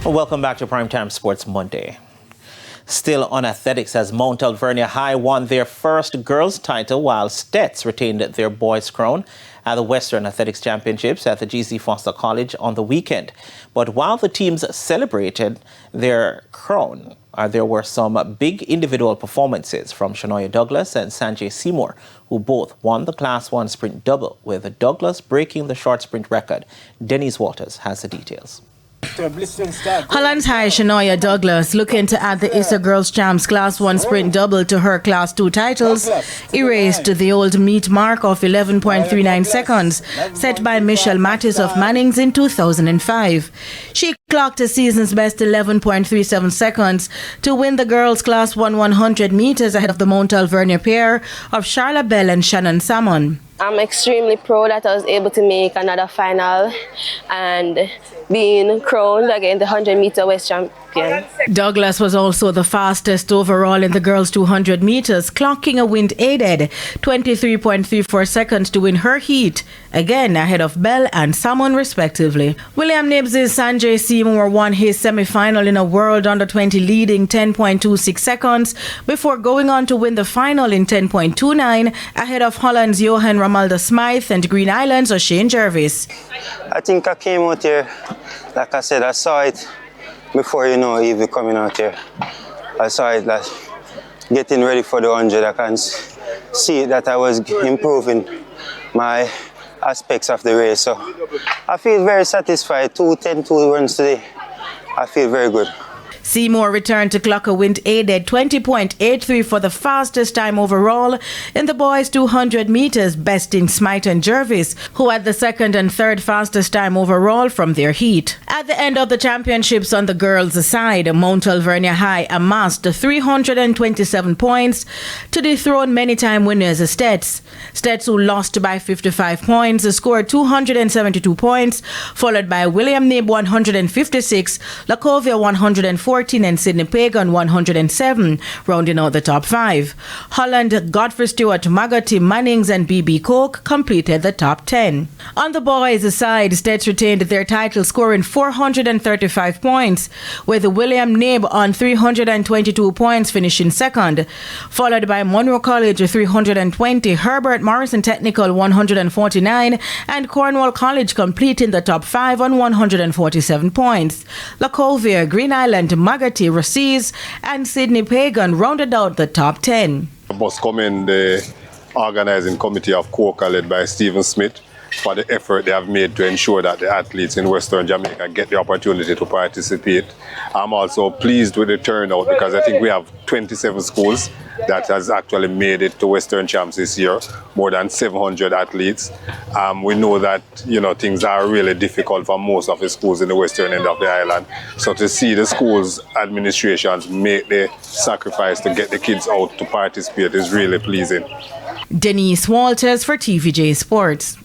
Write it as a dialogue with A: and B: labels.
A: Welcome back to Primetime Sports Monday. Still on athletics, as Mount Alvernia High won their first girls' title, while Stets retained their boys' crown at the Western Athletics Championships at the G.C. Foster College on the weekend. But while the teams celebrated their crown, there were some big individual performances from Shania Douglas and Sanjay Seymour, who both won the Class 1 sprint double, with Douglas breaking the short sprint record. Denise Waters has the details.
B: Hollands High Shania Douglas, looking to add the ISA Girls Champs Class 1 sprint double to her Class 2 titles, erased the old meet mark of 11.39 seconds set by Michelle Mattis of Mannings in 2005. She clocked a season's best 11.37 seconds to win the girls' Class 1 100 meters ahead of the Mount Alvernia pair of Charla Bell and Shannon Salmon.
C: I'm extremely proud that I was able to make another final and being crowned again the 100-meter West champion.
B: Douglas was also the fastest overall in the girls' 200 meters, clocking a wind-aided 23.34 seconds to win her heat, again ahead of Bell and Salmon respectively. William Nibs' Sanjay Seymour won his semi-final in a World Under-20 leading 10.26 seconds before going on to win the final in 10.29 ahead of Holland's Johan Ramalda Smythe and Green Island's O'Shane Jervis.
D: I think I came out here, like I said, I saw it before, even coming out here. I saw it like getting ready for the 100. I can see that I was improving my aspects of the race. So I feel very satisfied. 2:10.2 runs today. I feel very good.
B: Seymour returned to clock a wind-aided 20.83 for the fastest time overall in the boys' 200 meters, besting Smythe and Jervis, who had the second and third fastest time overall from their heat. At the end of the championships on the girls' side, Mount Alvernia High amassed 327 points to dethrone many-time winners Stets. Stets, who lost by 55 points, scored 272 points, followed by William Nib 156, Lacovia 114, and Sydney Pagan 107, rounding out the top five. Holland, Godfrey Stewart, Magati, Mannings and B.B. Coke completed the top 10. On the boys' side, Stets retained their title, scoring 435 points, with William Nib on 322 points finishing second, followed by Monroe College 320, Herbert Morrison Technical 149, and Cornwall College completing the top five on 147 points. Lacovia, Green Island, Magati, Raciz and Sydney Pagan rounded out the top 10.
E: I must commend the organizing committee of Coca, led by Stephen Smith, for the effort they have made to ensure that the athletes in Western Jamaica get the opportunity to participate. I'm also pleased with the turnout because I think we have 27 schools that has actually made it to Western Champs this year, more than 700 athletes. We know that things are really difficult for most of the schools in the western end of the island. So to see the schools' administrations make the sacrifice to get the kids out to participate is really pleasing.
B: Denise Walters for TVJ Sports.